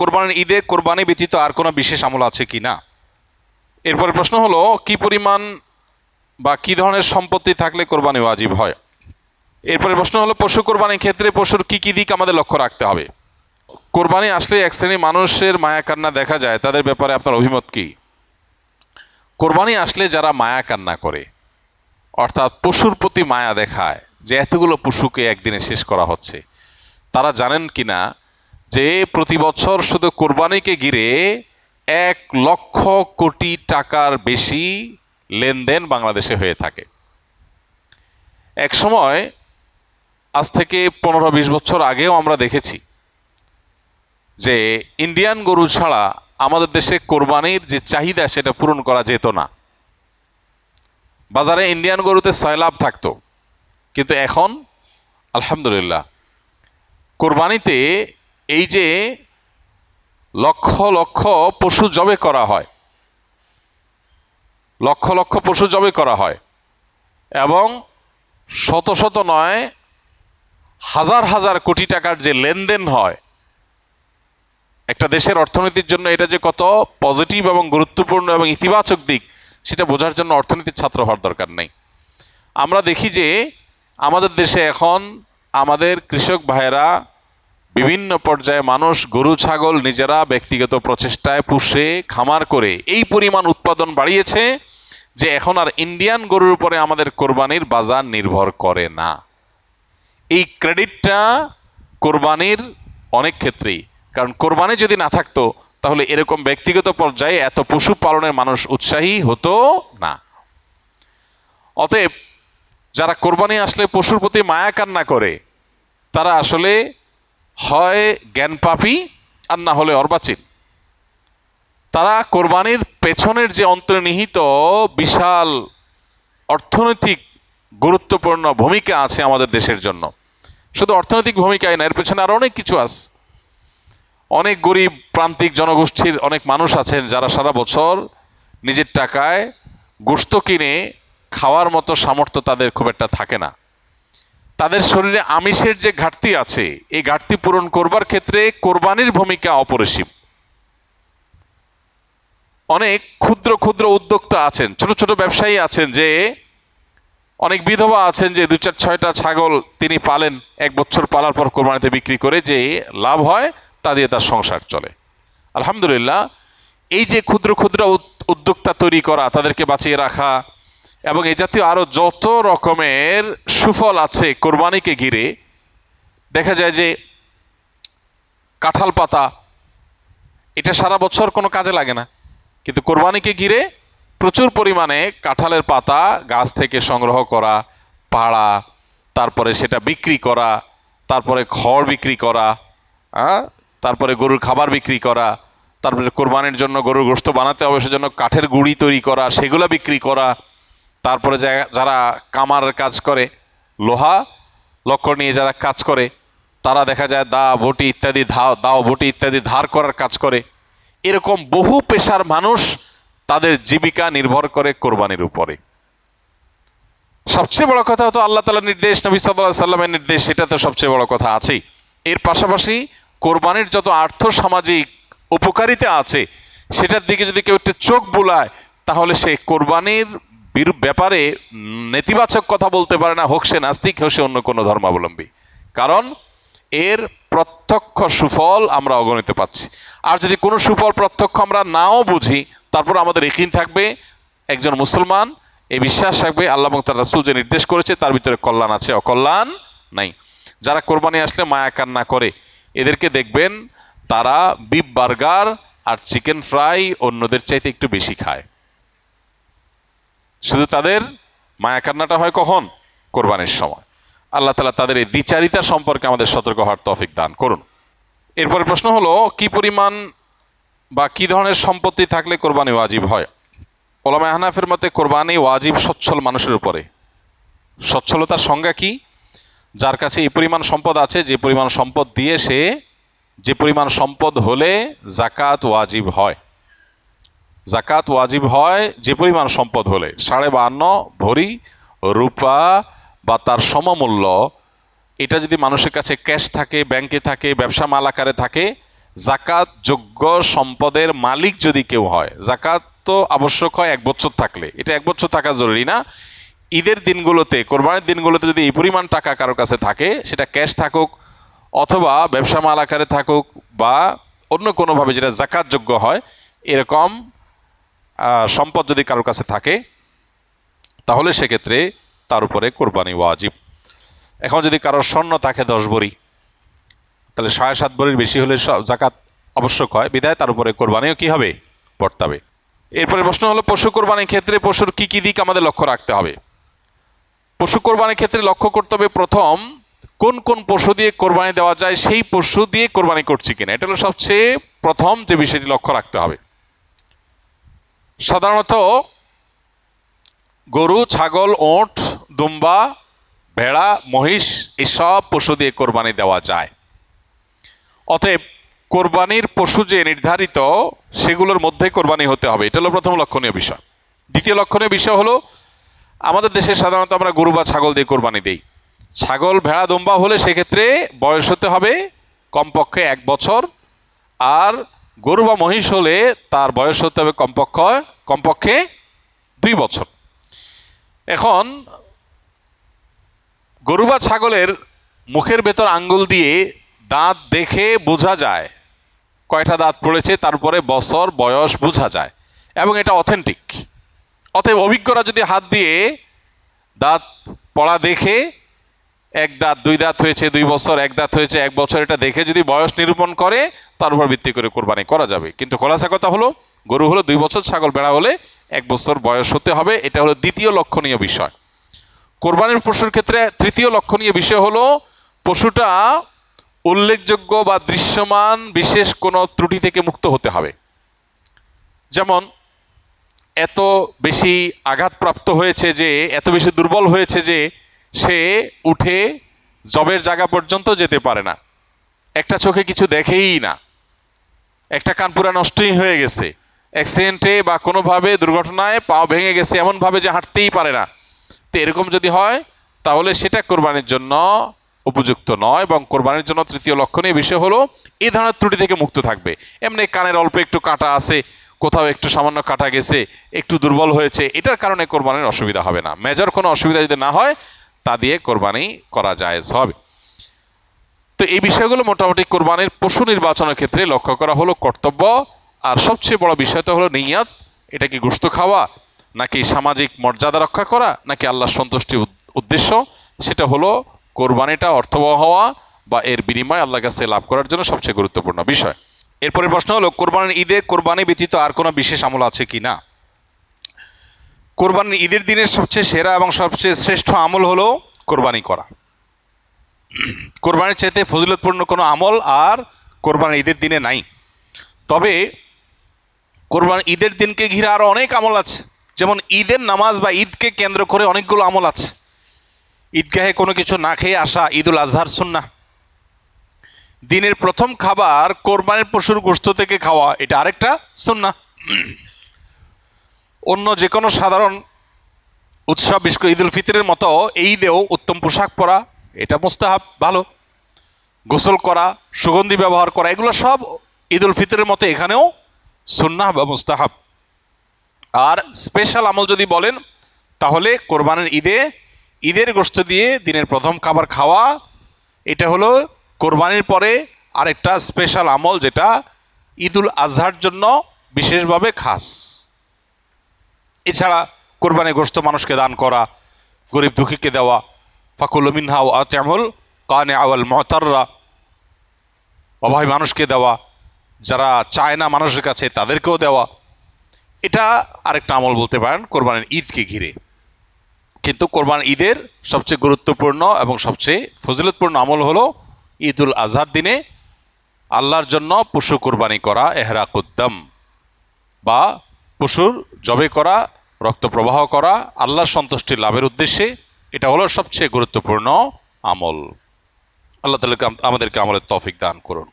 কোরবানির ঈদে কোরবানি ব্যতীত আর কোনো বিশেষ আমল আছে কি না। এরপরে প্রশ্ন হলো কি পরিমাণ বা কি ধরনের সম্পত্তি থাকলে কোরবানি ওয়াজিব হয়। এরপরে প্রশ্ন হলো পশু কোরবানির ক্ষেত্রে পশুর কি কি দিক আমাদের লক্ষ্য রাখতে হবে। কোরবানি আসলে এক শ্রেণীর মানুষের মায়া কান্না দেখা যায়, তাদের ব্যাপারে আপনার অভিমত কি। কোরবানি আসলে যারা মায়া কান্না করে, অর্থাৎ পশুর প্রতি মায়া দেখায় যে এতগুলো পশুকে একদিনে শেষ করা হচ্ছে, তারা জানেন কিনা যে প্রতি বছর শুধু কোরবানিকে ঘিরে 1,00,000 কোটি টাকার বেশি লেনদেন বাংলাদেশে হয়ে থাকে। এক সময় আজ থেকে 15-20 বছর আগেও আমরা দেখেছি যে ইন্ডিয়ান গরু ছাড়া আমাদের দেশে কোরবানির যে চাহিদা সেটা পূরণ করা যেত না। বাজারে ইন্ডিয়ান গরুতে সয়লাভ থাকতো, কিন্তু এখন আলহামদুলিল্লাহ কোরবানিতে এই যে লক্ষ লক্ষ পশু জবে করা হয়, লক্ষ লক্ষ পশু জবে করা হয় এবং শত শত নয় হাজার হাজার কোটি টাকার যে লেনদেন হয়, একটা দেশের অর্থনীতির জন্য এটা যে কত পজিটিভ এবং গুরুত্বপূর্ণ এবং ইতিবাচক দিক সেটা বোঝার জন্য অর্থনীতির ছাত্র হওয়ার দরকার নেই। আমরা দেখি যে আমাদের দেশে এখন আমাদের কৃষক ভাইয়েরা বিভিন্ন পর্যায়ে মানুষ গরু ছাগল নিজেরা ব্যক্তিগত প্রচেষ্টায় পুষে খামার করে এই পরিমাণ উৎপাদন বাড়িয়েছে যে এখন আর ইন্ডিয়ান গরুর উপরে আমাদের কোরবানির বাজার নির্ভর করে না। এই ক্রেডিটটা কোরবানির অনেক ক্ষেত্রেই, কারণ কোরবানি যদি না থাকতো তাহলে এরকম ব্যক্তিগত পর্যায়ে এত পশু পালনের মানুষ উৎসাহী হতো না। অতএব যারা কোরবানি আসলে পশুর প্রতি মায়া কান্না করে তারা আসলে হয় জ্ঞানপাপী আর না হলে অর্বাচীন। তারা কোরবানির পেছনের যে অন্তর্নিহিত বিশাল অর্থনৈতিক গুরুত্বপূর্ণ ভূমিকা আছে আমাদের দেশের জন্য, শুধু অর্থনৈতিক ভূমিকাই না, এর পেছনে আরো অনেক কিছু আছে। অনেক গরিব প্রান্তিক জনগোষ্ঠীর অনেক মানুষ আছেন যারা সারা বছর নিজের টাকায় গোশত কিনে খাওয়ার মতো সামর্থ্য তাদের খুব একটা থাকে না। তাদের শরীরে আমিষের যে ঘাটতি আছে এই ঘাটতি পূরণ করবার ক্ষেত্রে কোরবানির ভূমিকা অপরিসীম। অনেক ক্ষুদ্র ক্ষুদ্র উদ্যোক্তা আছেন, ছোট ছোট ব্যবসায়ী আছেন, যে অনেক বিধবা আছেন যে 2-4-6টা ছাগল তিনি পালেন, 1 বছর পালার পর কোরবানিতে বিক্রি করে যে লাভ হয় তা দিয়ে তার সংসার চলে। আলহামদুলিল্লাহ, এই যে ক্ষুদ্র ক্ষুদ্র উদ্যোক্তা তৈরি করা, তাদেরকে বাঁচিয়ে রাখা এবং এই জাতীয় আরো যত রকমের সুফল আছে কোরবানিকে ঘিরে। দেখা যায় যে কাঁঠাল পাতা এটা সারা বছর কোনো কাজে লাগে না, কিন্তু কোরবানিকে ঘিরে প্রচুর পরিমাণে কাঁঠালের পাতা গাছ থেকে সংগ্রহ করা, পাড়া, তারপরে সেটা বিক্রি করা, তারপরে খড় বিক্রি করা, তারপরে গরুর খাবার বিক্রি করা, তারপরে কোরবানির জন্য গরুর গোশত বানাতে হবে সেজন্য কাঠের গুঁড়ি তৈরি করা, সেগুলো বিক্রি করা, তারপরে যারা কামার কাজ করে, লোহা লক্কর নিয়ে যারা কাজ করে, তারা দেখা যায় দাও বটি ইত্যাদি ধার করার কাজ করে। এরকম বহু পেশার মানুষ তাদের জীবিকা নির্ভর করে কোরবানির উপরে। সবচেয়ে বড় কথা হতো আল্লাহ তাআলার নির্দেশ, নবী সাল্লাল্লাহু আলাইহি সাল্লামের নির্দেশ, সেটা তো সবচেয়ে বড় কথা আছেই। এর পাশাপাশি কোরবানির যত আর্থসামাজিক উপকারিতা আছে সেটার দিকে যদি কেউ একটু চোখ বুলায় তাহলে সে কোরবানির ব্যাপারে নেতিবাচক কথা বলতে পারে না, হোক সে নাস্তিক, হোক সে অন্য কোনো ধর্মাবলম্বী। কারণ এর প্রত্যক্ষ সুফল আমরা অগণিত পাচ্ছি। আর যদি কোনো সুফল প্রত্যক্ষ আমরা নাও বুঝি, তারপর আমাদের ইয়াকিন থাকবে, একজন মুসলমান এই বিশ্বাস থাকবে আল্লাহ এবং তার রাসূল যে নির্দেশ করেছে তার ভিতরে কল্যাণ আছে, অকল্যাণ নাই। যারা কোরবানি আসলে মায়া কান্না করে এদেরকে দেখবেন তারা বিফ বার্গার আর চিকেন ফ্রাই অন্যদের চাইতে একটু বেশি খায়। শুধু তাদের মায়া কান্নাটা হয় কখন? কোরবানির সময়। আল্লাহ তাআলা তাদের এই দ্বিচারিতা সম্পর্কে আমাদের সতর্ক হওয়ার তৌফিক দান করুন। এরপরে প্রশ্ন হলো কি পরিমাণ বা কি ধরনের সম্পত্তি থাকলে কোরবানি ওয়াজিব হয়। উলামা হানাফির মতে কোরবানি ওয়াজিব সচ্ছল মানুষের উপরে। সচ্ছলতার সংজ্ঞা কি? যার কাছে এই পরিমাণ সম্পদ আছে, যে পরিমাণ সম্পদ দিয়ে সে, যে পরিমাণ সম্পদ হলে যাকাত ওয়াজিব হয়। যাকাত ওয়াজিব হয় যে পরিমাণ সম্পদ হলে, 52.5 ভরি রূপা বা তার সমমূল্য, এটা যদি মানুষের কাছে ক্যাশ থাকে, ব্যাংকে থাকে, ব্যবসা মাল আকারে থাকে, জাকাত যোগ্য সম্পদের মালিক যদি কেউ হয়, জাকাত তো আবশ্যক হয় 1 বছর থাকলে, এটা 1 বছর থাকা জরুরি না। ঈদের দিনগুলোতে, কোরবানির দিনগুলোতে যদি এই পরিমাণ টাকা কারো কাছে থাকে, সেটা ক্যাশ থাকুক অথবা ব্যবসা মাল আকারে থাকুক বা অন্য কোনোভাবে যেটা জাকাতযোগ্য হয়, এরকম সম্পদ যদি কারোর কাছে থাকে, তাহলে সেক্ষেত্রে তার উপরে কোরবানি ওয়াজিব। এখন যদি কারোর স্বর্ণ থাকে 10 ভরি, তাহলে 7.5 ভরির বেশি হলে জাকাত আবশ্যক হয়, বিধায় তার উপরে কোরবানিও কি হবে, পড়তে হবে। এরপরে প্রশ্ন হলো, পশু কোরবানির ক্ষেত্রে পশুর কি কি দিক আমাদের লক্ষ্য রাখতে হবে? পশু কোরবানির ক্ষেত্রে লক্ষ্য করতে হবে, প্রথম কোন কোন পশু দিয়ে কোরবানি দেওয়া যায়, সেই পশু দিয়ে কোরবানি করছি কিনা, এটা হলো সবচেয়ে প্রথম যে বিষয়টি লক্ষ্য রাখতে হবে। সাধারণত গরু, ছাগল, ওঁট, দুম্বা, ভেড়া, মহিষ এসব পশু দিয়ে কোরবানি দেওয়া যায়। অতএব কোরবানির পশু যে নির্ধারিত, সেগুলোর মধ্যে কোরবানি হতে হবে, এটা হলো প্রথম লক্ষণীয় বিষয়। দ্বিতীয় লক্ষণীয় বিষয় হলো, আমাদের দেশে সাধারণত আমরা গরু বা ছাগল দিয়ে কোরবানি দেই। ছাগল, ভেড়া, দুম্বা হলে সেক্ষেত্রে বয়স হতে হবে কমপক্ষে 1 বছর, আর গরু বা মহিষ হলে তার বয়স হতে হবে কমপক্ষে 2 বছর। এখন গরু বা ছাগলের মুখের ভেতর আঙ্গুল দিয়ে দাঁত দেখে বোঝা যায় কয়টা দাঁত পড়েছে, তারপরে বছর বয়স বোঝা যায়, এবং এটা অথেন্টিক। অতএব অভিজ্ঞরা যদি হাত দিয়ে দাঁত পড়া দেখে 1 দাঁত 2 দাঁত হয়েছে 2 বছর, 1 দাঁত হয়েছে 1 বছর, এটা দেখে যদি বয়স নিরূপণ করে, তার উপর ভিত্তি করে কোরবানি করা যাবে। কিন্তু খোলাসা কথা হলো, গরু হলো 2 বছর, ছাগল ভেড়া হলে 1 বছর বয়স হতে হবে। এটা হলো দ্বিতীয় লক্ষণীয় বিষয়। কোরবানির পশুর ক্ষেত্রে তৃতীয় লক্ষণীয় বিষয় হলো, পশুটা উল্লেখযোগ্য বা দৃশ্যমান বিশেষ কোনো ত্রুটি থেকে মুক্ত হতে হবে। যেমন এত বেশি আঘাতপ্রাপ্ত হয়েছে যে, এত বেশি দুর্বল হয়েছে যে সে উঠে জবের জায়গা পর্যন্ত যেতে পারে না, একটা চোখে কিছু দেখেই না, একটা কান পুরা নষ্টই হয়ে গেছে, অ্যাক্সিডেন্টে বা কোনোভাবে দুর্ঘটনায় পাও ভেঙে গেছে এমনভাবে যে হাঁটতেই পারে না, তো এরকম যদি হয় তাহলে সেটা কোরবানির জন্য উপযুক্ত নয়। এবং কোরবানির জন্য তৃতীয় লক্ষণীয় বিষয় হলো, এই ধরনের ত্রুটি থেকে মুক্ত থাকবে। এমনি কানের অল্প একটু কাটা আছে, কোথাও একটু সামান্য কাটা গেছে, একটু দুর্বল হয়েছে, এটার কারণে কোরবানির অসুবিধা হবে না। মেজর কোনো অসুবিধা যদি না হয়, তা দিয়ে কোরবানি করা জায়েজ হবে। তো এই বিষয়গুলো মোটামুটি কোরবানির পশু নির্বাচনের ক্ষেত্রে লক্ষ্য করা হলো কর্তব্য। আর সবচেয়ে বড় বিষয়টা হলো নিয়াত। এটা কি গোশত খাওয়া, নাকি সামাজিক মর্যাদা রক্ষা করা, নাকি আল্লাহর সন্তুষ্টি উদ্দেশ্য, সেটা হলো কোরবানিটা অর্থবহ হওয়া বা এর বিনিময় আল্লাহর কাছে লাভ করার জন্য সবচেয়ে গুরুত্বপূর্ণ বিষয়। এরপরে প্রশ্ন হলো, কোরবানির ঈদে কোরবানি ব্যতীত আর কোনো বিশেষ আমল আছে কি না? কোরবানির ঈদের দিনের সবচেয়ে সেরা এবং সবচেয়ে শ্রেষ্ঠ আমল হলো কোরবানি করা। কোরবানির চাইতে ফজিলতপূর্ণ কোনো আমল আর কোরবানির ঈদের দিনে নাই। তবে কোরবানির ঈদের দিনকে ঘিরে আরও অনেক আমল আছে। যেমন ঈদের নামাজ বা ঈদকে কেন্দ্র করে অনেকগুলো আমল আছে। ঈদগাহে কোনো কিছু না খেয়ে আসা, ঈদুল আজহার সুন্নাহ। দিনের প্রথম খাবার কোরবানির পশুর গোশত থেকে খাওয়া, এটা আরেকটা সুন্নাহ। অন্য যে কোনো সাধারণ উৎসব, বিশেষ করে ঈদুল ফিতরের মতো এই ঈদেও উত্তম পোশাক পরা, এটা মুস্তাহাব, ভালো। গোসল করা, সুগন্ধি ব্যবহার করা, এগুলো সব ঈদুল ফিতরের মতো এখানেও সুন্নাহ বা মুস্তাহাব। আর স্পেশাল আমল যদি বলেন, তাহলে কোরবানির ঈদের গোশত দিয়ে দিনের প্রথম খাবার খাওয়া, এটা হলো কোরবানির পরে আরেকটা স্পেশাল আমল, যেটা ঈদুল আজহার জন্য বিশেষভাবে খাস। এছাড়া কোরবানির গোশত মানুষকে দান করা, গরিব দুঃখীকে দেওয়া, ফাকুলু মিনহা ওয়া আতিমুল কানিআ ওয়াল মুতাররা, অভাবী মানুষকে দেওয়া, যারা চায় না মানুষের কাছে তাদেরকেও দেওয়া, এটা আরেকটা আমল বলতে পারেন কোরবানির ঈদকে ঘিরে। কিন্তু কোরবানির ঈদের সবচেয়ে গুরুত্বপূর্ণ এবং সবচেয়ে ফজিলতপূর্ণ আমল হলো ঈদুল আজহার দিনে আল্লাহর জন্য পশু কোরবানি করা, এহরাকুদ্দাম, বা পশুর জবে করা, রক্ত প্রবাহ করা আল্লাহর সন্তুষ্টি লাভের উদ্দেশ্যে। এটা হলো সবচেয়ে গুরুত্বপূর্ণ আমল। আল্লাহ তাআলা আমাদেরকে আমলের তৌফিক দান করুন।